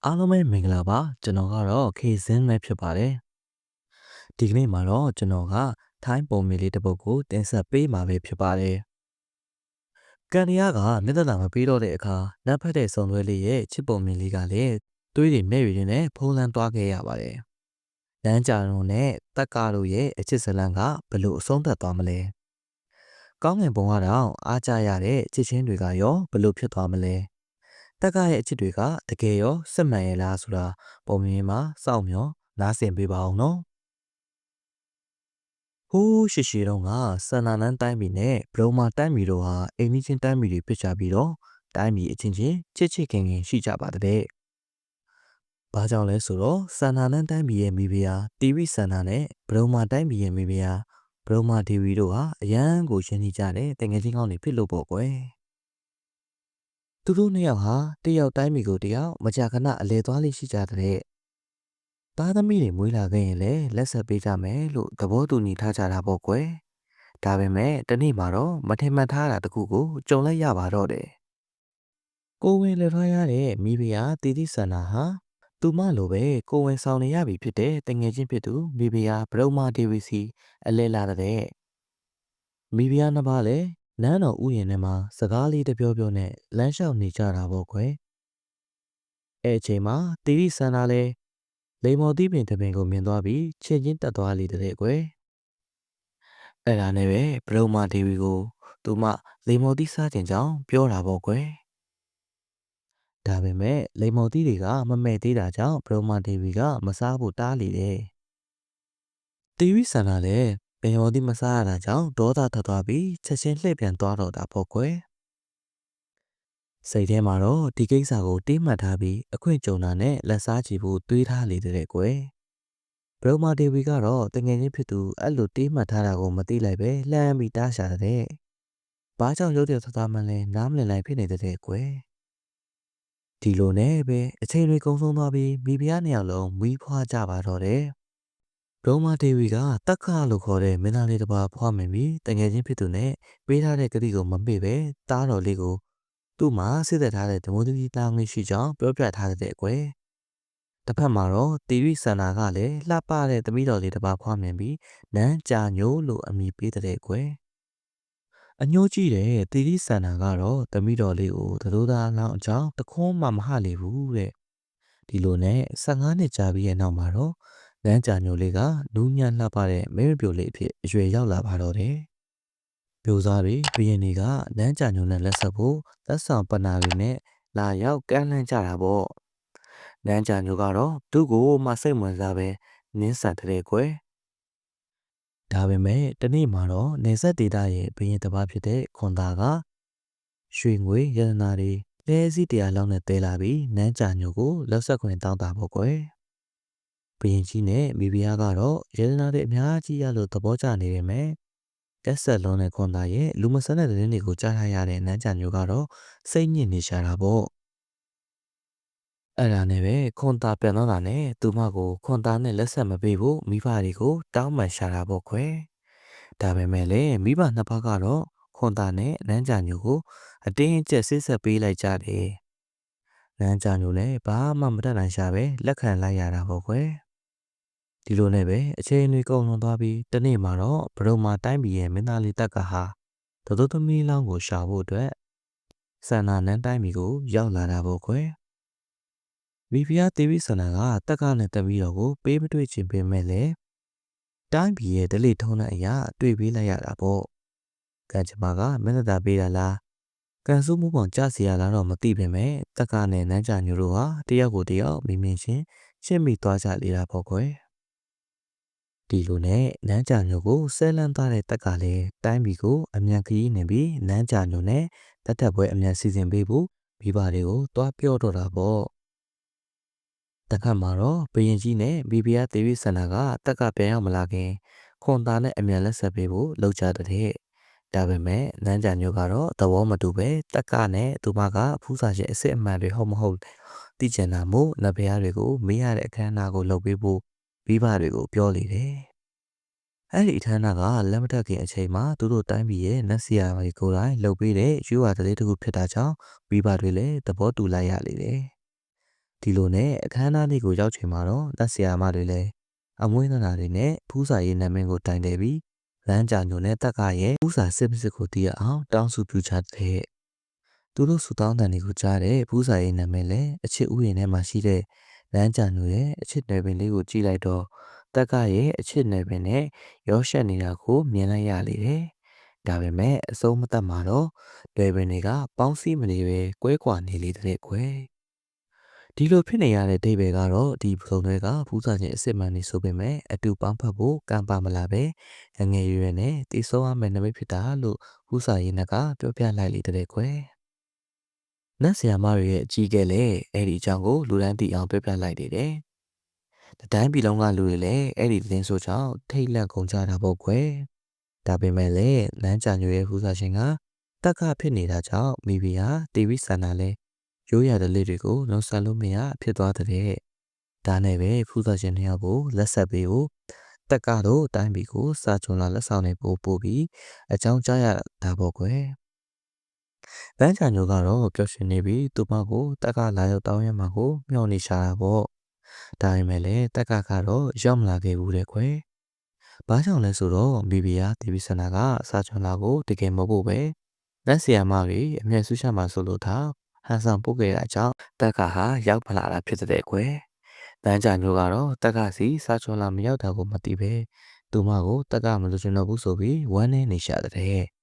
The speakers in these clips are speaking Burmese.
အားလုံးပဲမင်္ဂလာပါကျွန်တော်ကတော့ခေစင်းပဲဖြစ်ပါတယ်ဒီကနေ့မှာတော့ကျွန်တော်ကထိုင်းပုံမြင်လေးတစ်ပုဒ်ကိုတင်ဆက်ပေးမှာပဲဖြစ်ပါတယ်ကန်ရီယာကမျက်နှာမပေးတော့တဲ့အခါနတ်ဖက်တဲ့ဆုံသွဲလေးရဲ့ချစ်ပုံမြင်လေးကလည်းသွေးတွေမဲ့ရည်နဲ့ဖုံးလန်းသွားခဲ့ရပါတယ်လမ်းကြရုံနဲ့တက်ကားတို့ရဲ့အချစ်ဇလံကဘလို့အဆုံးသတ်သွားမလဲကောင်းငင်ဘုံကတော့အားကြရတဲ့ချစ်ချင်းတွေကရောဘလို့ဖြစ်သွားမလဲတက်ကရဲ့အချစ်တွေကတကယ်ရောစစ်မှန်ရဲ့လားဆိုတာပုံမြင်မှာစောင့်မျှော်နားဆင်ပေးပါအောင်နော်ဟိုးရှေရှေတုန်းကဆန္ဒနန်းတိုင်းပြည်နဲ့ဘရုံမာတိုင်းပြည်တို့ဟာအိမ်နီးချင်းတိုင်းပြည်တွေဖြစ်ကြပြီးတော့တိုင်းပြည်အချင်းချင်းချစ်ချစ်ခင်ခင်ရှိကြပါတဲ့။ဘာကြောင့်လဲဆိုတော့ဆန္ဒနန်းတိုင်းပြည်ရဲ့မိဖုရားတီဗီဆန္ဒနဲ့ဘရုံမာတိုင်းပြည်ရဲ့မိဖုရားဘရုံမာဒေဝီတို့ဟာအရန်ကိုရှင်းနေကြတဲ့တငယ်ချင်းကောင်းတွေဖြစ်လို့ပေါ့ကွယ်။သူတို့နှစ်ယောက်ဟာတယောက်တိုင်းပြည်ကိုတယောက်မကြာခဏအလဲသွားလေးရှိကြတဲ့သားသမီးတွေမွေးလာခဲ့ရင်လည်းလက်ဆက်ပေးကြမယ်လို့သဘောတူညီထားကြတာပေါ့ကွယ်။ဒါပေမဲ့တနေ့မှာတော့မထင်မှတ်ထားတာတခုကိုကြုံလိုက်ရပါတော့တယ်။ကိုဝင်လက်ထားရတဲ့မိဖုရားတီတီဆန္ဒဟာသူမလိုပဲကိုဝင်ဆောင်နေရပြီဖြစ်တဲ့တငယ်ချင်းဖြစ်သူမိဖုရားဘရုံမာဒေဝီစီအလဲလာတဲ့မိဖုရားနှစ်ပါးလည်းနန်းတော်ဥယျာဉ်ထဲမှာစကားလေးတပြောပြောနဲ့လမ်းလျှောက်နေကြတာပေါ့ကွယ်။အဲ့အချိန်မှာတီတီဆန္ဒလည်းလိမ္မော်သီးပင်တစ်ပင်ကိုမြင်သွားပြီးချင်းချင်းတက်သွားလေတဲ့ကွယ်အဲ့ဒါနဲ့ပဲဘရုံမာဒေဝီကိုသူမလိမ္မော်သီးစားခြင်းကြောင့်ပြောတာပေါ့ကွယ်ဒါပေမဲ့လိမ္မော်သီးတွေကမမဲ့သေးတာကြောင့်ဘရုံမာဒေဝီကမစားဖို့တားလေတယ်တီဗီဆန္ဒလည်းလိမ္မော်သီးမစားရတာကြောင့်ဒေါသထွက်သွားပြီးချက်ချင်းလှည့်ပြန်သွားတော့တာပေါ့ကွယ်စိတ်ထဲမှာတော့ဒီကိစ္စကိုတေးမှတ်ထားပြီးအခွင့်ကြုံတာနဲ့လက်စားချီဖို့တွေးထားလေတဲ့ကွယ်ဘရုံမာဒေဝီကတော့တငယ်ချင်းဖြစ်သူအဲ့လိုတေးမှတ်ထားတာကိုမသိလိုက်ပဲလှမ်းပြီးတားရှာတဲ့။ဘာကြောင့်ရုပ်တရက်သွားသားမှန်းလဲနားမလည်နိုင်ဖြစ်နေတဲ့ကွယ်။ဒီလိုနဲ့ပဲအချိန်တွေကုန်ဆုံးသွားပြီးမိဖုရားနှစ်ယောက်လုံးမီးဖွားကြပါတော့တယ်။ဒုံမာဒေဝီကတက်ခါလို့ခေါ်တဲ့မင်းသားလေးတစ်ပါးဖွားမြင်ပြီးတငယ်ချင်းဖြစ်သူနဲ့ပေးထားတဲ့ကတိကိုမမေ့ပဲတားတော်လေးကိုသူ့မှာစစ်သက်ထားတဲ့ဓမ္မသီးသားလေးရှိကြောင်းပြောပြထားတဲ့ကွယ်။တစ်ဖက်မှာတော့တီဗီဆန္ဒကလည်းလှပတဲ့သမီးတော်လေးတစ်ပါးဖွားမြင်ပြီးနန်းကြာညို့လို့အမည်ပေးတဲ့ကွယ်။အညိုးကြီးတဲ့တီတီဆန္ဒကတော့သမီးတော်လေးကိုသတို့သားလောင်းအကြောင်းတခွန်းမှမဟလေဘူးတဲ့ဒီလိုနဲ့15နှစ်ကြာပြီးရဲ့နောက်မှာတော့လမ်းကြာညိုလေးကနူးညံ့လှပတဲ့မဲမပြိုလေးအဖြစ်အရွယ်ရောက်လာပါတော့တယ်ပြိုစားပြီးဘရင်တွေကလမ်းကြာညိုနဲ့လက်ဆက်ဖို့သက်ဆောင်ပနာတွေနဲ့လာရောက်ကမ်းလှမ်းကြတာပေါ့လမ်းကြာညိုကတော့သူ့ကိုမှစိတ်ဝင်စားပဲနင်းဆန်တဲ့ကွယ်ဒါပေမဲ့တနေ့မှာတော့နေဆက်ဒေတာရဲ့ဘရင်တစ်ပါးဖြစ်တဲ့ခွန်သားကရွှေငွေရတနာတွေလဲစည်းတရားလောက်နဲ့တဲလာပြီးနန်းကြာညိုကိုလက်ဆက်ခွင်တောင်းတာပေါ့ကွယ်ဘရင်ကြီးနဲ့မိဖုရားကတော့ရတနာတွေအများကြီးရလို့သဘောကျနေပေမဲ့ကက်ဆက်လုံးနဲ့ခွန်သားရဲ့လူမဆန်တဲ့သတင်းတွေကိုကြားထားရတဲ့နန်းကြာညိုကတော့စိတ်ညစ်နေရှာတာပေါ့အဲ့ဒါနဲ့ပဲခွန်သားပြန်တော့တာနဲ့သူမကိုခွန်သားနဲ့လက်ဆက်မပေးဖို့မိဖတွေကိုတောင်းပန်ရှာတာပေါ့ခွဲဒါပေမဲ့လည်းမိဘနှစ်ဖက်ကတော့ခွန်သားနဲ့နန်းကြာညိုကိုအတင်းအကျပ်ဆစ်ဆက်ပေးလိုက်ကြတယ်နန်းကြာညိုလည်းဘာမှမတတ်နိုင်ရှာပဲလက်ခံလိုက်ရတာပေါ့ခွဲဒီလိုနဲ့ပဲအချိန်တွေကုန်လွန်သွားပြီးတနေ့မှာတော့ဘရုံမာတိုင်းပြည်ရဲ့မင်းသားလေးတက်ကဟာသတို့သမီးလောင်းကိုရှာဖို့အတွက်ဆန္ဒနန်းတိုင်းပြည်ကိုရောက်လာတာပေါ့ခွဲမိဖုရားတေဗီဆန္ဒကတက်ကနဲ့တမီးတော်ကိုပေးမတွေ့ချင်ပေမဲ့လည်းတိုင်းပြည်ရဲ့ဒလိထုံးတဲ့အရာတွေ့ပေးလိုက်ရတာပေါ့ကံကြမ္မာကမင်းသားပေးတာလားကန်စုမှုပေါင်ကြစီရလားတော့မသိပေမဲ့တက်ကနဲ့နန်းကြညိုတို့ဟာတယောက်ကိုတယောက်မိမင်းချင်းရှင်းမိသွားကြလေတာပေါ့ကွယ်ဒီလိုနဲ့နန်းကြညိုကိုဆဲလန်းသွားတဲ့တက်ကလည်းတိုင်းပြည်ကိုအမြန်ခရီးနေပြီးနန်းကြညိုနဲ့တက်တက်ပွဲအမြန်စီစဉ်ပေးဖို့မိဘတွေကိုတွားပြောတော့တာပေါ့တခါမှာတော့ဘရင်ကြီးနဲ့ဘီဘီယာဒေဝိဆန္ဒကတက်ကပြန်ရောက်မလာခင်ခွန်သားနဲ့အမြန်လက်ဆက်ပေးဖို့လှုပ်ကြတဲ့ဒါပေမဲ့နန်းကြညိုကတော့သဘောမတူပဲတက်ကနဲ့သူမကဖူးစာရဲ့အစ်စ်အမှန်တွေဟုတ်မဟုတ်သိချင်တာမို့နတ်ဘုရားတွေကိုမေးရတဲ့အခမ်းအနားကိုလုပ်ပေးဖို့မိဘတွေကိုပြောလေတယ်အဲ့ဒီအခမ်းအနားကလက်မထက်ခင်အချိန်မှာသူတို့တိုင်းပြည်ရဲ့နတ်ဆရာတွေကိုယ်တိုင်လုပ်ပေးတဲ့ရွေးဝါတလေးတစ်ခုဖြစ်တာကြောင့်မိဘတွေလည်းသဘောတူလိုက်ရလေတယ် ဒီလိုနဲ့အခမ်းအနားလေးကိုရောက်ချိန်မှာတော့လက်ဆရာမတွေလည်းအမွှေးနန္ဒာတွေနဲ့ဖူးစာရေးနာမည်ကိုတိုင်တယ်ပြီးလမ်းကြာညိုနဲ့တက်ကရဲ့ဖူးစာစစ်မစစ်ကိုသိရအောင်တောင်းစုပြုချတဲ့သူတို့ဆူတောင်းတန်တွေကိုကြားတဲ့ဖူးစာရေးနာမည်လည်းအချစ်ဥယျာဉ်ထဲမှာရှိတဲ့လမ်းကြာညိုရဲ့အချစ်နယ်ပင်လေးကိုကြည့်လိုက်တော့တက်ကရဲ့အချစ်နယ်ပင်နဲ့ရောရှက်နေတာကိုမြင်လိုက်ရလေတယ်။ဒါပေမဲ့အဆုံးမသတ်မှာတော့နယ်ပင်တွေကပေါင်းစည်းမနေပဲကွဲကွာနေလေတဲ့ကွယ်။ဒီလိုဖြစ်နေရတဲ့အဓိပ္ပာယ်ကတော့ဒီပုံတွေကဖူးစာချင်းအစ်စ်မှန်နေဆိုပေမဲ့အတူပေါင်းဖက်ဖို့ကံပါမလာပဲငယ်ရွယ်နဲ့တိဆောရမယ့်နမိတ်ဖြစ်တာလို့ဖူးစာရေးနကပြောပြလိုက်လေတဲ့ကွယ်။နတ်ဆရာမတွေရဲ့အကြီးကဲလည်းအဲ့ဒီအကြောင်းကိုလူတိုင်းသိအောင်ပြောပြလိုက်တယ်တဲ့။တတိုင်းပြည်လုံးကလူတွေလည်းအဲ့ဒီသတင်းဆိုကြောင့်ထိတ်လန့်ကုန်ကြတာပေါ့ကွယ်။ဒါပေမဲ့လည်းလမ်းကြညွေရဲ့ဖူးစာချင်းကတက်ကဖြစ်နေတာကြောင့်မိဖုရားတီဗီဆန္ဒလဲရိုးရတဲ့လေးတွေကိုလုံးဆလို့မရဖြစ်သွားတဲ့ဒါနဲ့ပဲဖူးစာချင်းနှစ်ယောက်ကိုလက်ဆက်ပေးဖို့တက်ကတော့တိုင်းပြည်ကိုစာချုံလာလက်ဆောင်တွေပို့ပြီးအကြောင်းကြားရတာပေါ့ကွယ်။လမ်းကြညိုကတော့ပျော်ရွှင်နေပြီးသူမကိုတက်ကလာရောက်တောင်းရမှာကိုမျှော်နေရှာတာပေါ့။ဒါပေမဲ့လည်းတက်ကတော့ရောက်မလာခဲ့ဘူးတဲ့ကွယ်။ဘာကြောင့်လဲဆိုတော့မိဖုရားတီဗီဆန္ဒကစာချုံလာကိုတကယ်မဟုတ်ဘူးပဲ။လက်ဆီယာမတွေအမျက်ဆူးရှာမှာဆိုလို့သာဟန်ဆောင်ပုတ်ခဲ့တာကြောင့်တက်ကဟာရောက်မလာတာဖြစ်တဲ့ကွယ်။တန်းကြညိုကတော့တက်ကစီစာချုံလာမရောက်တာကိုမသိပဲသူမကိုတက်ကမလို့ချင်တော့ဘူးဆိုပြီးဝမ်းနေနေရှာတဲ့။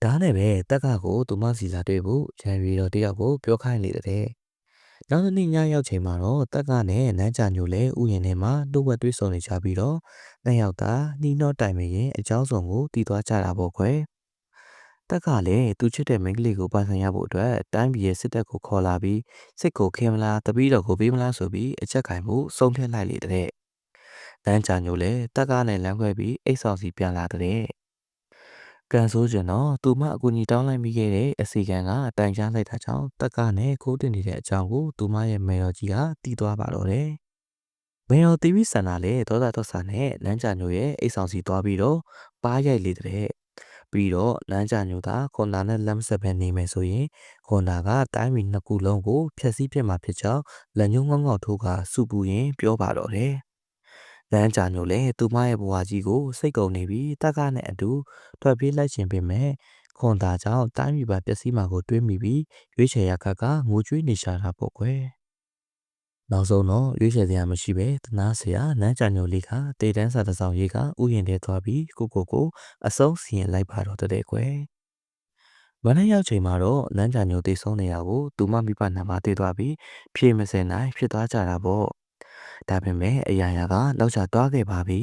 ဒါနဲ့ပဲတက်ကကိုသူမစီလာတွေ့ဖို့ရန်ရီတော်တယောက်ကိုပြောခိုင်းလေတဲ့။နောက်တစ်နေ့ညရောက်ချိန်မှာတော့တက်ကနဲ့နန်းကြညိုလည်းဥယျာဉ်ထဲမှာတိုးဝက်တွေးဆုံနေကြပြီးတော့နှစ်ယောက်သာနှီးနှောတိုင်မရင်အเจ้าစုံကိုတည်သွားကြတာပေါ့ကွယ်။တက်ကလည်းသူချစ်တဲ့မိန်းကလေးကိုပိုင်ဆိုင်ရဖို့အတွက်တိုင်းပြည်ရဲ့စစ်တပ်ကိုခေါ်လာပြီးစစ်ကိုခင်မလားတပီးတော်ကိုပေးမလားဆိုပြီးအချက်ခိုင်မှုဆုံးဖြတ်လိုက်လေတဲ့။တန်းကြညိုလည်းတက်ကနဲ့လမ်းခွဲပြီးအိတ်ဆောင်စီပြန်လာတဲ့။ကန်ဆိုးကျင်တော့သူမအကူကြီးတောင်းလိုက်မိခဲ့တဲ့အစီကံကတိုင်ကြားလိုက်တာကြောင့်တက်ကနဲ့ခိုးတင်နေတဲ့အကြောင်းကိုသူမရဲ့မေတော်ကြီးကတီးသွားပါတော့တယ်။မေတော်တီဗီဆန္ဒလည်းဒေါသတော်ဆာနဲ့လမ်းကြညိုရဲ့အိတ်ဆောင်စီသွားပြီးတော့ပါးရိုက်လေတဲ့။ပြီးတော့လမ်းကြညိုသာခွန်တာနဲ့လက်မဆက်ပဲနေမယ်ဆိုရင်ခွန်တာကတိုင်းပြည်နှစ်ခုလုံးကိုဖျက်ဆီးပြစ်မှာဖြစ်ကြောင်းလက်ညှိုးငေါငေါထိုးကစုပူရင်ပြောပါတော့တယ်။လမ်းကြညိုလည်းသူမရဲ့ဘဝကြီးကိုစိတ်ကုန်နေပြီးတက်ကနဲ့အတူထွက်ပြေးလိုက်ခြင်းပင်မဲ့ခွန်တာကြောင့်တိုင်းပြည်ပါပျက်စီးမှာကိုတွေးမိပြီးရွေးချယ်ရခက်ကငိုကြွေးနေရှာတာပေါ့ကွယ်။နောက်ဆုံးတော့ရွေးချယ်စရာမရှိပဲတနာစရာလမ်းကြညိုလေးကတေတန်းစာတစ်စောင်ရေးကဥယျာဉ်ထဲသွားပြီးကိုအဆုံးစီရင်လိုက်ပါတော့တဲ့ကွယ်။မနေ့ရောက်ချိန်မှာတော့လမ်းကြညိုတေဆုံးနေရကိုသူမမိဘနာမတေးသွားပြီးဖြေမစင်နိုင်ဖြစ်သွားကြတာပေါ့။ဒါပေမဲ့အရာရာကလောက်ချသွားခဲ့ပါပြီ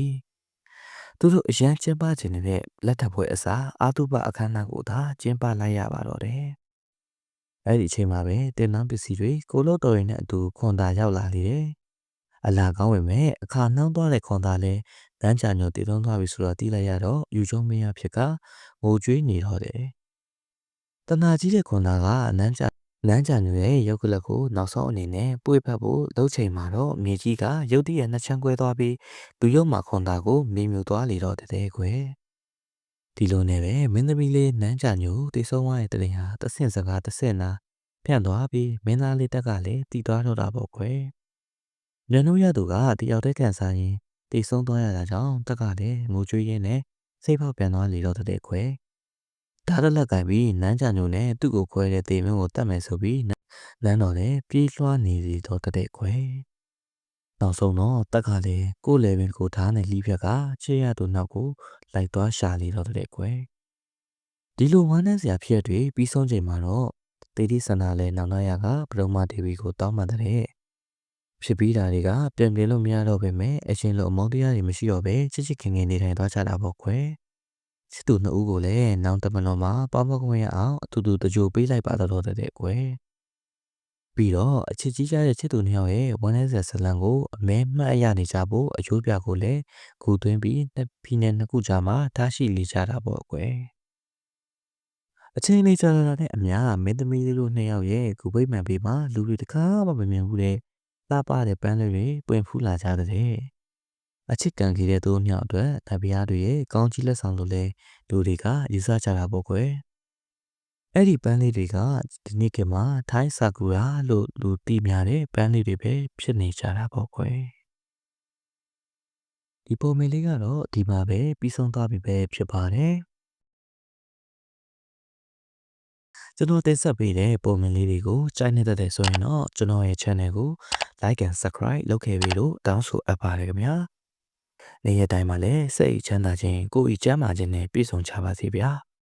။သူတို့အရန်ကျင်းပခြင်းနဲ့လက်ထပ်ပွဲအစားအာတုပအခမ်းအနားကိုသာကျင်းပလိုက်ရပါတော့တယ်။အဲ့ဒီအချိန်မှာပဲတင်နန်းပစ္စည်းတွေကိုလို့တော်ရင်နဲ့အတူခွန်တာရောက်လာလေတယ်။အလာကောင်းဝင်မဲ့အခါနှောင်းသွားတဲ့ခွန်တာလဲလမ်းကြညိုတည်သုံးသွားပြီဆိုတော့တီးလိုက်ရတော့ယူချုံမရဖြစ်ကငိုကြွေးနေတော့တယ်။တနာကြီးတဲ့ခွန်တာကလမ်းကြညိုရဲ့ရုပ်ကလပ်ကိုနောက်ဆုံးအနေနဲ့ပွေဖက်ဖို့လှုပ်ချိန်မှာတော့မြေကြီးကရုတ်တရက်နှစ်ချမ်းကွဲသွားပြီးလူရုပ်မှာခွန်တာကိုမြင်မြူသွားလေတော့တဲ့ကွယ်။ဒီလိုနဲ့ပဲမင်းသမီးလေးနန်းကြညိုတေဆုံးသွားတဲ့တရင်ဟာတဆင့်စကားတဆင့်နာဖြန့်သွားပြီးမင်းသားလေးတက်ကလည်းတည်သွားတော့တာပေါ့ကွယ်။ညနှုတ်ရသူကတယောက်တည်းကန်စားရင်တေဆုံးသွားရတာကြောင့်တက်ကလည်းငိုကြွေးရင်းနဲ့စိတ်ဖောက်ပြန်သွားလေတော့တဲ့ကွယ်။ဓာတ်လက်ကင်ပြီးနန်းကြညိုနဲ့သူ့ကိုခွဲတဲ့တေမင်းကိုတတ်မယ်ဆိုပြီးလမ်းတော်လည်းပြေးလွှားနေလေတော့တဲ့ကွယ်။နောက်ဆုံးတော့တက်ကလည်းကိုယ်လေပင်ကိုဓာတ်နဲ့လှီးဖြက်ကချေရသူနောက်ကိုလိုက်သွားရှာလေတော့တဲ့ကွယ်။ဒီလိုဝမ်းနည်းစရာဖြစ်တွေပြီးဆုံးချိန်မှာတော့တေဒီစန္ဒာလည်းနောက်နောက်ရကပရမဒေဝီကိုတောင်းပန်တဲ့ဖြစ်ပြီးတာတွေကပြန်ပြေလို့မရတော့ပေမဲ့အချင်းလိုအမောတရားတွေမရှိတော့ပဲချစ်ချစ်ခင်ခင်နေထိုင်သွားကြတာပေါ့ကွယ်ချစ်သူနှစ်ဦးကိုလည်းနောင်တမလွန်မှာပေါင်းမခွင့်ရအောင်အတူတူတကြိုပေးလိုက်ပါတော့တဲ့ကွယ်ပြီးတော့အချစ်ကြီးကြတဲ့ချစ်သူနှစ်ယောက်ရဲ့ဝမ်းနည်းစရာဇလံကိုအမဲမှတ်ရနေကြဖို့အကျိုးပြကိုလည်းဂူသွင်းပြီးပြည်နယ်နှစ်ခုကြားမှာထားရှိလေကြတာပေါ့ကွယ်အချိန်လေးကြာလာတဲ့အမျှမင်းသမီးလေးတို့နှစ်ယောက်ရဲ့ဂူပိတ်မှန်ပေးမှာလူတွေတကားမှမမြင်ဘူးတဲ့လှပတဲ့ပန်းလေးတွေပွင့်ဖူးလာကြတဲ့အချစ်ကန်ကြီးတဲ့သူနှစ်ယောက်အတွက်တပီးအားတွေရဲ့ကောင်းကြီးလက်ဆောင်လို့လဲလူတွေကယူဆကြတာပေါ့ကွယ် အဲ့ဒီပန်းလေးတွေကဒီနေ့ခေတ်မှာထိုင်းဆာကူရာလို့လူသိများတဲ့ပန်းလေးတွေပဲဖြစ်နေကြတာပေါ့ကွယ်ဒီပုံမေလေးကတော့ဒီမှာပဲပြီးဆုံးသွားပြီပဲဖြစ်ပါတယ်ကျွန်တော်တင်ဆက်ပေးတဲ့ပုံမြင်လေးတွေကိုကြိုက်နေတဲ့ဆိုရင်တော့ကျွန်တော်ရဲ့ channel ကို like and subscribe လုပ်ခဲ့ပြီလို့တောင်းဆိုအပ်ပါတယ်ခင်ဗျာနေ့ရက်တိုင်းမှာလည်းစိတ်ချမ်းသာခြင်းကိုယ်ဤကျန်းမာခြင်းနဲ့ပြည့်စုံကြပါစေဗျာ